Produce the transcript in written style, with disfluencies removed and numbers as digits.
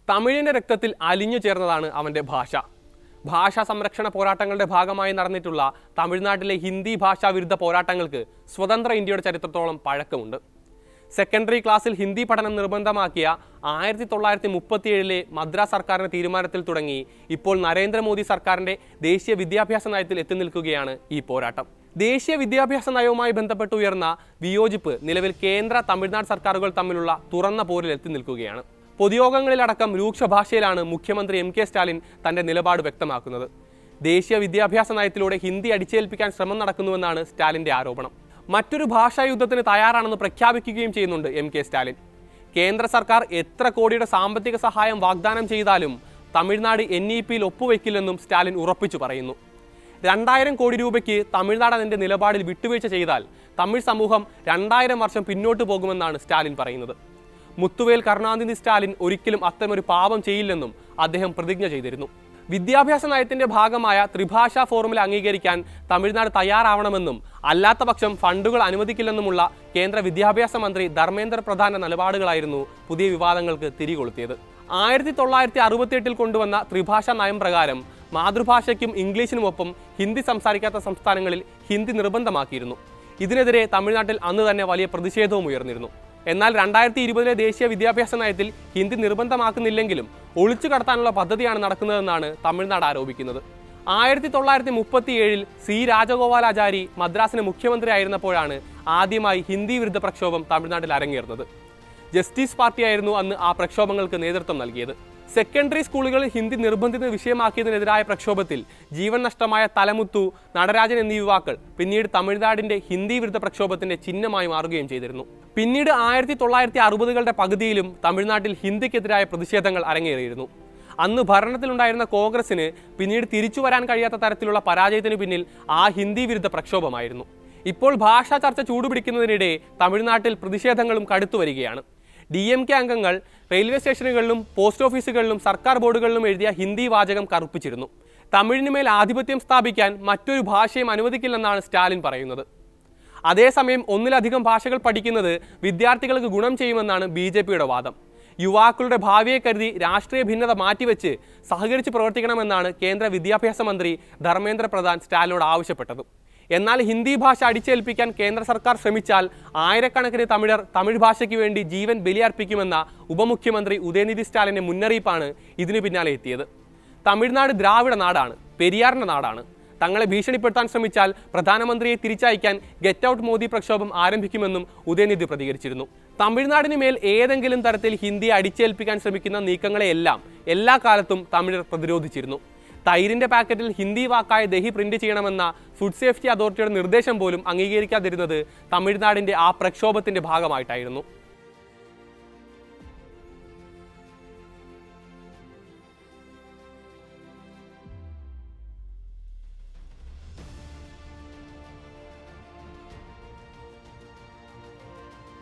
തമിഴിൻ്റെ രക്തത്തിൽ അലിഞ്ഞു ചേർന്നതാണ് അവൻ്റെ ഭാഷ. ഭാഷാ സംരക്ഷണ പോരാട്ടങ്ങളുടെ ഭാഗമായി നടന്നിട്ടുള്ള തമിഴ്നാട്ടിലെ ഹിന്ദി ഭാഷാ വിരുദ്ധ പോരാട്ടങ്ങൾക്ക് സ്വതന്ത്ര ഇന്ത്യയുടെ ചരിത്രത്തോളം പഴക്കമുണ്ട്. സെക്കൻഡറി ക്ലാസ്സിൽ ഹിന്ദി പഠനം നിർബന്ധമാക്കിയ 1937 മദ്രാസ് സർക്കാരിന്റെ തീരുമാനത്തിൽ തുടങ്ങി ഇപ്പോൾ നരേന്ദ്രമോദി സർക്കാരിന്റെ ദേശീയ വിദ്യാഭ്യാസ നയത്തിൽ എത്തി നിൽക്കുകയാണ് ഈ പോരാട്ടം. ദേശീയ വിദ്യാഭ്യാസ നയവുമായി ബന്ധപ്പെട്ട് ഉയർന്ന വിയോജിപ്പ് നിലവിൽ കേന്ദ്ര തമിഴ്നാട് സർക്കാരുകൾ തമ്മിലുള്ള തുറന്ന പോരിൽ എത്തി നിൽക്കുകയാണ്. പൊതുയോഗങ്ങളിലടക്കം രൂക്ഷ ഭാഷയിലാണ് മുഖ്യമന്ത്രി MK സ്റ്റാലിൻ തന്റെ നിലപാട് വ്യക്തമാക്കുന്നത്. ദേശീയ വിദ്യാഭ്യാസ നയത്തിലൂടെ ഹിന്ദി അടിച്ചേൽപ്പിക്കാൻ ശ്രമം നടക്കുന്നുവെന്നാണ് സ്റ്റാലിന്റെ ആരോപണം. മറ്റൊരു ഭാഷാ യുദ്ധത്തിന് തയ്യാറാണെന്ന് പ്രഖ്യാപിക്കുകയും ചെയ്യുന്നുണ്ട് MK സ്റ്റാലിൻ. കേന്ദ്ര സർക്കാർ എത്ര കോടിയുടെ സാമ്പത്തിക സഹായം വാഗ്ദാനം ചെയ്താലും തമിഴ്നാട് NEP-യിൽ ഒപ്പുവെക്കില്ലെന്നും സ്റ്റാലിൻ ഉറപ്പിച്ചു പറയുന്നു. 2000 കോടി രൂപയ്ക്ക് തമിഴ്നാട് അതിന്റെ നിലപാടിൽ വിട്ടുവീഴ്ച ചെയ്താൽ തമിഴ് സമൂഹം 2000 വർഷം പിന്നോട്ട് പോകുമെന്നാണ് സ്റ്റാലിൻ പറയുന്നത്. മുത്തുവേൽ കരുണാനിധി സ്റ്റാലിൻ ഒരിക്കലും അത്തരമൊരു പാപം ചെയ്യില്ലെന്നും അദ്ദേഹം പ്രതിജ്ഞ ചെയ്തിരുന്നു. വിദ്യാഭ്യാസ നയത്തിന്റെ ഭാഗമായ ത്രിഭാഷാ ഫോർമുല അംഗീകരിക്കാൻ തമിഴ്നാട് തയ്യാറാവണമെന്നും അല്ലാത്ത പക്ഷം ഫണ്ടുകൾ അനുവദിക്കില്ലെന്നുമുള്ള കേന്ദ്ര വിദ്യാഭ്യാസ മന്ത്രി ധർമ്മേന്ദ്ര പ്രധാന്റെ നിലപാടുകളായിരുന്നു പുതിയ വിവാദങ്ങൾക്ക് തിരികൊളുത്തിയത്. 1968 കൊണ്ടുവന്ന ത്രിഭാഷാ നയം പ്രകാരം മാതൃഭാഷയ്ക്കും ഇംഗ്ലീഷിനുമൊപ്പം ഹിന്ദി സംസാരിക്കാത്ത സംസ്ഥാനങ്ങളിൽ ഹിന്ദി നിർബന്ധമാക്കിയിരുന്നു. ഇതിനെതിരെ തമിഴ്നാട്ടിൽ അന്ന് തന്നെ വലിയ പ്രതിഷേധവും ഉയർന്നിരുന്നു. എന്നാൽ 2020 ദേശീയ വിദ്യാഭ്യാസ നയത്തിൽ ഹിന്ദി നിർബന്ധമാക്കുന്നില്ലെങ്കിലും ഒളിച്ചു കടത്താനുള്ള പദ്ധതിയാണ് നടക്കുന്നതെന്നാണ് തമിഴ്നാട് ആരോപിക്കുന്നത്. 1937 C രാജഗോപാലാചാരി മദ്രാസിന് മുഖ്യമന്ത്രിയായിരുന്നപ്പോഴാണ് ആദ്യമായി ഹിന്ദി വിരുദ്ധ പ്രക്ഷോഭം തമിഴ്നാട്ടിൽ അരങ്ങേറുന്നത്. ജസ്റ്റിസ് പാർട്ടിയായിരുന്നു അന്ന് ആ പ്രക്ഷോഭങ്ങൾക്ക് നേതൃത്വം നൽകിയത്. സെക്കൻഡറി സ്കൂളുകളിൽ ഹിന്ദി നിർബന്ധിത വിഷയമാക്കിയതിനെതിരായ പ്രക്ഷോഭത്തിൽ ജീവൻ നഷ്ടമായ തലമുത്തു, നടരാജൻ എന്നീ യുവാക്കൾ പിന്നീട് തമിഴ്നാടിന്റെ ഹിന്ദി വിരുദ്ധ പ്രക്ഷോഭത്തിന്റെ ചിഹ്നമായി മാറുകയും ചെയ്തിരുന്നു. പിന്നീട് 1960കളുടെ പകുതിയിലും തമിഴ്നാട്ടിൽ ഹിന്ദിക്കെതിരായ പ്രതിഷേധങ്ങൾ അരങ്ങേറിയിരുന്നു. അന്ന് ഭരണത്തിലുണ്ടായിരുന്ന കോൺഗ്രസിന് പിന്നീട് തിരിച്ചു വരാൻ കഴിയാത്ത തരത്തിലുള്ള പരാജയത്തിന് പിന്നിൽ ആ ഹിന്ദി വിരുദ്ധ പ്രക്ഷോഭമായിരുന്നു. ഇപ്പോൾ ഭാഷാ ചർച്ച ചൂടുപിടിക്കുന്നതിനിടെ തമിഴ്നാട്ടിൽ പ്രതിഷേധങ്ങളും കടുത്തു വരികയാണ്. DMK അംഗങ്ങൾ റെയിൽവേ സ്റ്റേഷനുകളിലും പോസ്റ്റ് ഓഫീസുകളിലും സർക്കാർ ബോർഡുകളിലും എഴുതിയ ഹിന്ദി വാചകം കറുപ്പിച്ചിരുന്നു. തമിഴിനുമേൽ ആധിപത്യം സ്ഥാപിക്കാൻ മറ്റൊരു ഭാഷയും അനുവദിക്കില്ലെന്നാണ് സ്റ്റാലിൻ പറയുന്നത്. അതേസമയം ഒന്നിലധികം ഭാഷകൾ പഠിക്കുന്നത് വിദ്യാർത്ഥികൾക്ക് ഗുണം ചെയ്യുമെന്നാണ് BJPയുടെ വാദം. യുവാക്കളുടെ ഭാവിയെ കരുതി രാഷ്ട്രീയ ഭിന്നത മാറ്റിവെച്ച് സഹകരിച്ച് പ്രവർത്തിക്കണമെന്നാണ് കേന്ദ്ര വിദ്യാഭ്യാസ മന്ത്രി ധർമ്മേന്ദ്ര പ്രധാൻ സ്റ്റാലിനോട് ആവശ്യപ്പെട്ടത്. എന്നാൽ ഹിന്ദി ഭാഷ അടിച്ചേൽപ്പിക്കാൻ കേന്ദ്ര സർക്കാർ ശ്രമിച്ചാൽ ആയിരക്കണക്കിന് തമിഴർ തമിഴ് ഭാഷയ്ക്ക് വേണ്ടി ജീവൻ ബലിയർപ്പിക്കുമെന്ന ഉപമുഖ്യമന്ത്രി ഉദയനിധി സ്റ്റാലിന്റെ മുന്നറിയിപ്പാണ് ഇതിനു പിന്നാലെ എത്തിയത്. തമിഴ്നാട് ദ്രാവിഡ നാടാണ്, പെരിയാറിന്റെ നാടാണ്. തങ്ങളെ ഭീഷണിപ്പെടുത്താൻ ശ്രമിച്ചാൽ പ്രധാനമന്ത്രിയെ തിരിച്ചയക്കാൻ ഗെറ്റ് ഔട്ട് മോദി പ്രക്ഷോഭം ആരംഭിക്കുമെന്നും ഉദയനിധി പ്രതികരിച്ചിരുന്നു. തമിഴ്നാടിന് മേൽ ഏതെങ്കിലും തരത്തിൽ ഹിന്ദി അടിച്ചേൽപ്പിക്കാൻ ശ്രമിക്കുന്ന നീക്കങ്ങളെയെല്ലാം എല്ലാ കാലത്തും തമിഴർ പ്രതിരോധിച്ചിരുന്നു. തൈരിന്റെ പാക്കറ്റിൽ ഹിന്ദി വാക്കായ ദഹി പ്രിന്റ് ചെയ്യണമെന്ന ഫുഡ് സേഫ്റ്റി അതോറിറ്റിയുടെ നിർദ്ദേശം പോലും അംഗീകരിക്കാതിരുന്നത് തമിഴ്നാടിന്റെ ആ പ്രക്ഷോഭത്തിന്റെ ഭാഗമായിട്ടായിരുന്നു.